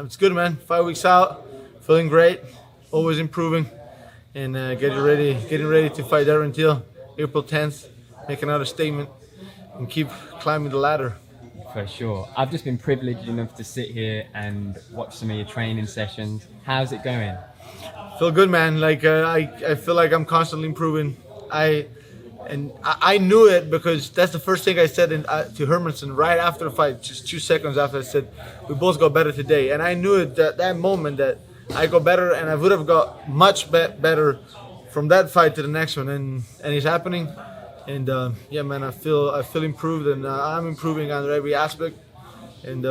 It's good, man. 5 weeks out, feeling great, always improving, and getting ready to fight Darren April 10th, make another statement, and keep climbing the ladder. For sure. I've just been privileged enough to sit here and watch some of your training sessions. How's it going? Feel good, man. Like I feel like I'm constantly improving. I knew it because that's the first thing I said to Hermanson right after the fight, just 2 seconds after. I said, we both got better today. And I knew it that moment that I got better, and I would have got much better from that fight to the next one. And it's happening. And yeah, man, I feel improved, and I'm improving on every aspect. And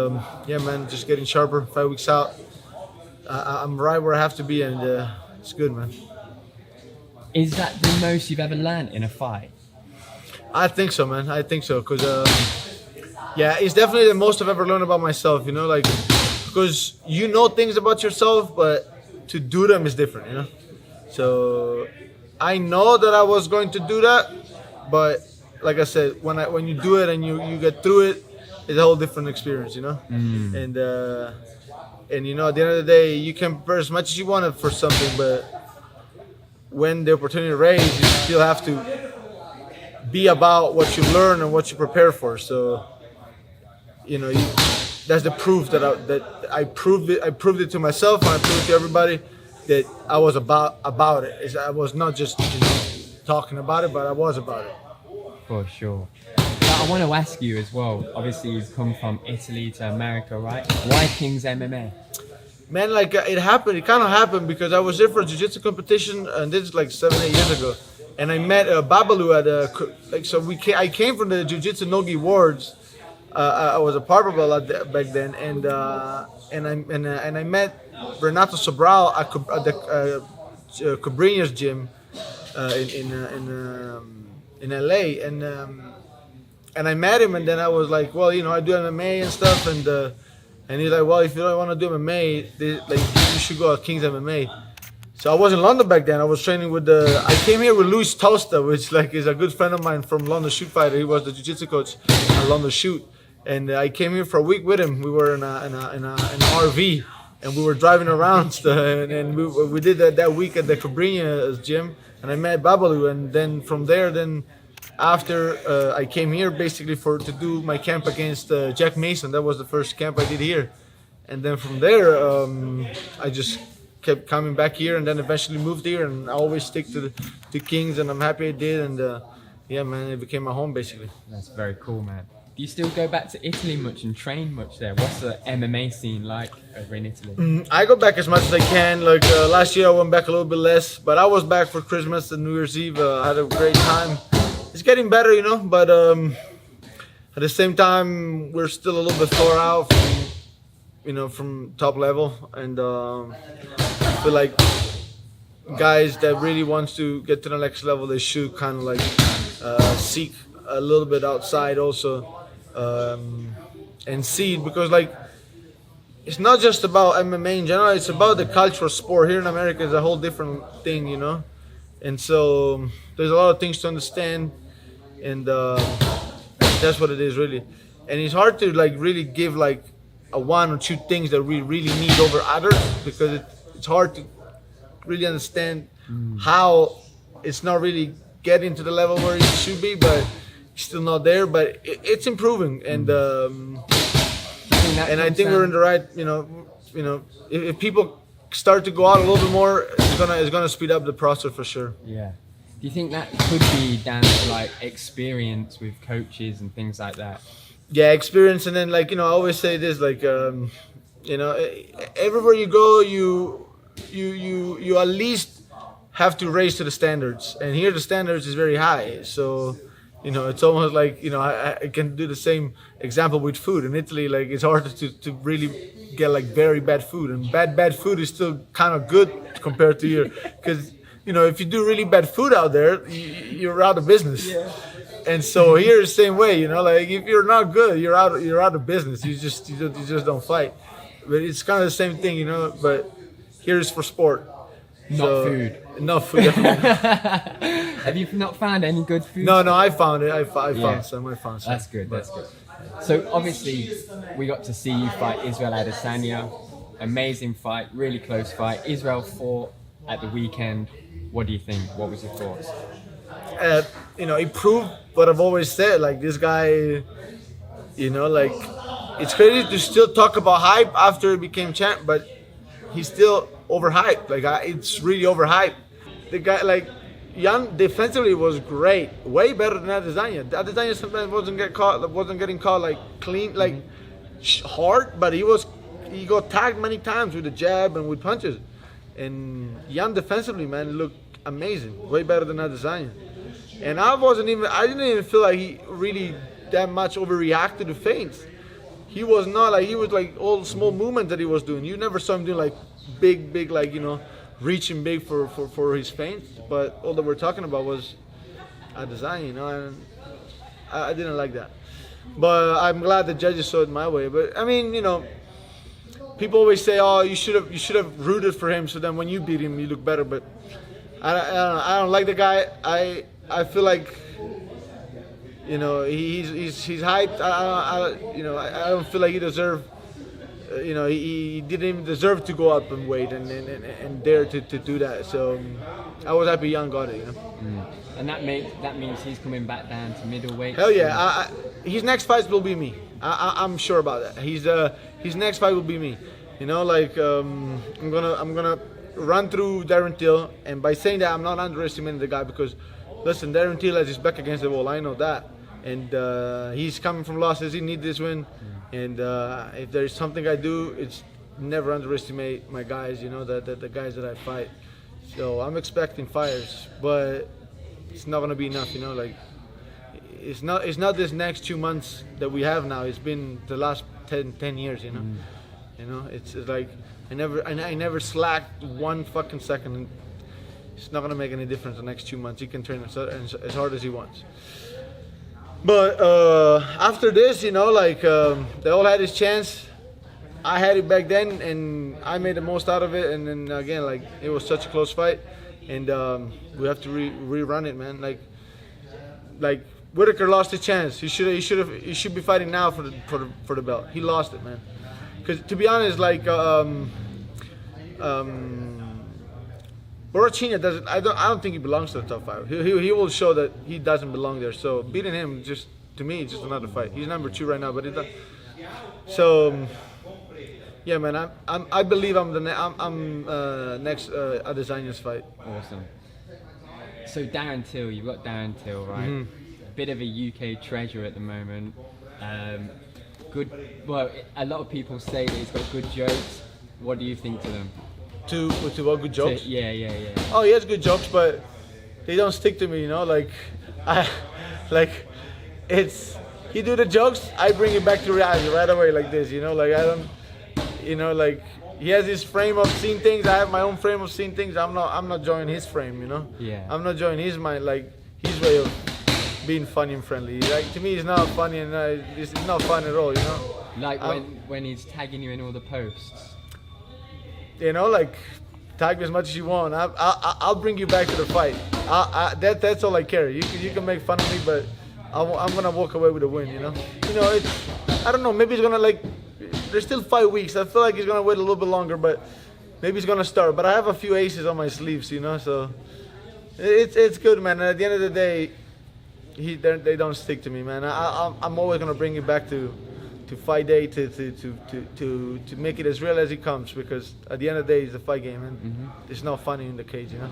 yeah, man, just getting sharper. 5 weeks out, I'm right where I have to be, and it's good, man. Is that the most you've ever learned in a fight? I think so, man. I think so, because yeah, it's definitely the most I've ever learned about myself. You know, like, because you know things about yourself, but to do them is different. You know, so I know that I was going to do that, but like I said, when you do it and you get through it, it's a whole different experience. You know, and you know, at the end of the day, you can prepare as much as you want for something, but when the opportunity arises, you still have to be about what you learn and what you prepare for. So, you know, that's the proof that I proved it. I proved it to myself, and I proved it to everybody that I was about it. I was not just talking about it, but I was about it. For sure. But I want to ask you as well. Obviously, you've come from Italy to America, right? Why Kings MMA? Man, like it happened. It kind of happened because I was there for a jiu-jitsu competition, and this is like 7-8 years ago. And I met Babalu at I came from the Jiu-Jitsu Nogi Awards. I was a part of it back then, and I met Renato Sobral at the Cabrinha's gym in LA, and I met him, and then I was like, well, you know, I do MMA and stuff, and he's like, well, if you don't want to do MMA, you should go to Kings MMA. So I was in London back then. I was training with I came here with Luis Tosta, which like is a good friend of mine from London Shoot Fighter. He was the jiu-jitsu coach at London Shoot, and I came here for a week with him. We were in an RV, and we were driving around, and we did that week at the Cabrinha's gym, and I met Babalu, and then from there, after I came here basically to do my camp against Jack Mason. That was the first camp I did here, and then from there I just kept coming back here, and then eventually moved here, and I always stick to Kings, and I'm happy I did, and yeah, man, it became my home basically. That's very cool, man. Do you still go back to Italy much and train much there? What's the MMA scene like over in Italy? I go back as much as I can. Like last year I went back a little bit less, but I was back for Christmas and New Year's Eve. I had a great time. It's getting better, you know, but at the same time, we're still a little bit far out from top level, and I feel like guys that really wants to get to the next level, they should kind of like seek a little bit outside also, and see, because like it's not just about MMA in general, it's about the cultural sport. Here in America is a whole different thing, you know, and so there's a lot of things to understand, and that's what it is really. And it's hard to like really give like a one or two things that we really need over others, because it's hard to really understand how it's not really getting to the level where it should be, but it's still not there, but it's improving, and I think we're in the right, you know, if people start to go out a little bit more, it's gonna speed up the process for sure. Yeah. Do you think that could be down to like experience with coaches and things like that? Yeah, experience, and then like, you know, I always say this, like you know, everywhere you go, you at least have to raise to the standards, and here the standards is very high. So, you know, it's almost like, you know, I can do the same example with food. In Italy, like it's hard to really get like very bad food, and bad food is still kind of good compared to here, because, you know, if you do really bad food out there, you're out of business. Yeah. And so here the same way, you know, like if you're not good, you're out of business. You just don't fight. But it's kind of the same thing, you know. But here is for sport. Not food. Not food. Have you not found any good food? No, I found it. I found some. That's good. That's good. So obviously, we got to see you fight Israel Adesanya. amazing fight, really close fight. Israel fought at the weekend. What do you think? What was your thoughts? He proved what I've always said. Like, this guy, like, it's crazy to still talk about hype after he became champ, but he's still overhyped. Like, it's really overhyped. The guy, like, Jan defensively was great, way better than Adesanya. Adesanya sometimes wasn't getting caught like clean, like hard, but he got tagged many times with the jab and with punches. And Jan defensively, man, looked amazing, way better than Adesanya. And I didn't even feel like he really that much overreacted to feints. He was like all small movements that he was doing. You never saw him doing like big, like, reaching big for his feints. But all that we're talking about was Adesanya, and I didn't like that. But I'm glad the judges saw it my way. But I mean, people always say, "Oh, you should have rooted for him, so then when you beat him, you look better." But I don't like the guy. I feel like, he's hyped. I don't feel like he deserved. He didn't even deserve to go up in weight and dare to do that. So I was happy Jan got it. And that means he's coming back down to middleweight. Hell yeah! His next fight will be me. I'm sure about that. His next fight will be me. I'm gonna run through Darren Till, and by saying that, I'm not underestimating the guy, because listen, Darren Till has his back against the wall. I know that, and he's coming from losses. He needs this win, and if there's something I do, it's never underestimate my guys. The guys that I fight. So I'm expecting fires, but it's not gonna be enough. Like, it's not this next 2 months that we have now. It's been the last 10 years. It's like I never slacked one fucking second. And it's not gonna make any difference the next 2 months. He can train as hard as he wants. But after this, they all had his chance. I had it back then, and I made the most out of it. And then again, like, it was such a close fight, and we have to rerun it, man. Like Whitaker lost his chance. He should be fighting now for the belt. He lost it, man. Because to be honest, like Borrachina doesn't. I don't think he belongs to the top 5. He will show that he doesn't belong there. So beating him, just to me, it's just another fight. He's number 2 right now, but so. Yeah, man, I believe I'm next Adesanya's fight. Awesome. So Darren Till, you've got Darren Till, right? Mm-hmm. Bit of a UK treasure at the moment. Good. Well, a lot of people say that he's got good jokes. What do you think to them? To what good jokes? Yeah. Oh, he has good jokes, but they don't stick to me. He do the jokes, I bring it back to reality right away, like this. Like, I don't. Like, he has his frame of seeing things. I have my own frame of seeing things. I'm not joining his frame. Yeah. I'm not joining his mind, like his way of being funny and friendly. Like, to me, it's not funny, and it's not fun at all. Like when he's tagging you in all the posts. Like, tag me as much as you want. I'll bring you back to the fight. That's all I care. You can make fun of me, but I'm gonna walk away with a win. It's, I don't know. Maybe it's gonna, like. There's still 5 weeks. I feel like he's gonna wait a little bit longer, but maybe he's gonna start. But I have a few aces on my sleeves, so it's good, man. And at the end of the day, they don't stick to me, man. I'm always gonna bring it back to fight day to make it as real as it comes, because at the end of the day, it's a fight game, and it's not funny in the cage, No.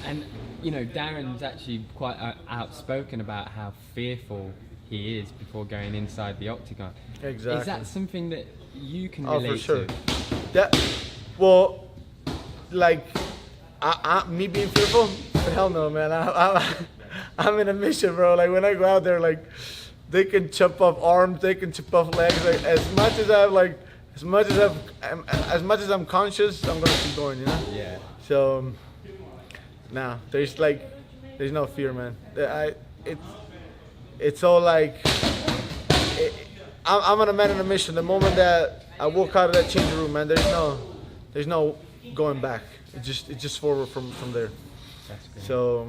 And Darren's actually quite outspoken about how fearful he is before going inside the octagon. Exactly. Is that something that you can relate for sure. to? Like, me being fearful? Hell no, man. I'm in a mission, bro. Like, when I go out there, like, they can chop off arms, they can chop off legs. Like, as much as I'm conscious, I'm gonna keep going. Yeah. So, there's no fear, man. It's all like. I'm on a man on a mission. The moment that I walk out of that changing room, man, there's no going back. It's just forward from there. That's great. So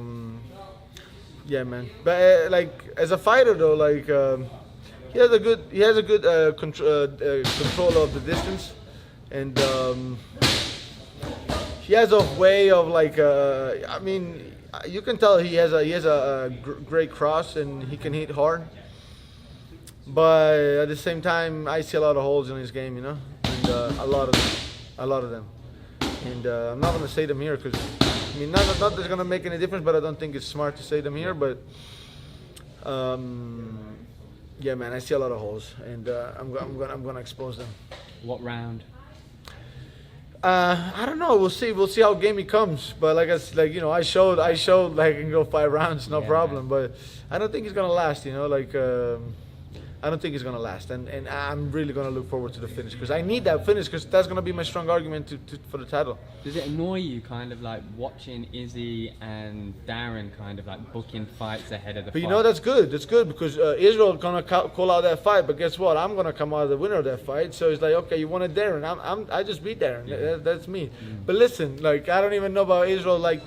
yeah, man. But like, as a fighter though, like, he has a good control of the distance, and he has a way of like. I mean, you can tell he has a great cross and he can hit hard. But at the same time, I see a lot of holes in his game, you know, and a lot of them. And I'm not gonna say them here because I mean, not that it's gonna make any difference, but I don't think it's smart to say them here. But yeah, man, I see a lot of holes, and I'm gonna expose them. What round? I don't know. We'll see. We'll see how game he comes. But like you know, I showed like I can go 5 rounds, no problem. But I don't think he's gonna last. You know, like I don't think he's gonna last. And I'm really gonna look forward to the finish because I need that finish because that's gonna be my strong argument for the title. Does it annoy you kind of like watching Izzy and Darren kind of like booking fights ahead of the But fight? you know, that's good. That's good because Israel gonna call out that fight. But guess what? I'm gonna come out the winner of that fight. So it's like, okay, you wanted Darren. I just beat Darren. Yeah. That's me. But listen, like I don't even know about Israel like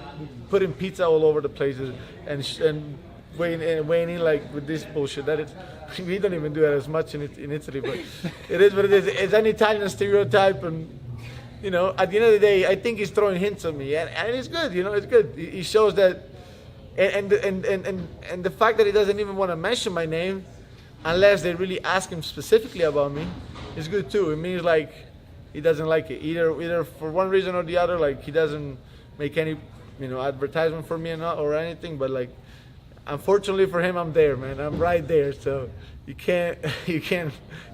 putting pizza all over the places and weighing in like with this bullshit. That we don't even do that as much in Italy. But it is what it is. It's an Italian stereotype and. You know, at the end of the day, I think he's throwing hints at me, and it's good. You know, it's good. He shows that, and the fact that he doesn't even want to mention my name, unless they really ask him specifically about me, is good too. It means like he doesn't like it either for one reason or the other. Like he doesn't make any, you know, advertisement for me or anything. But like, unfortunately for him, I'm there, man. I'm right there, so you can't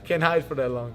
hide for that long.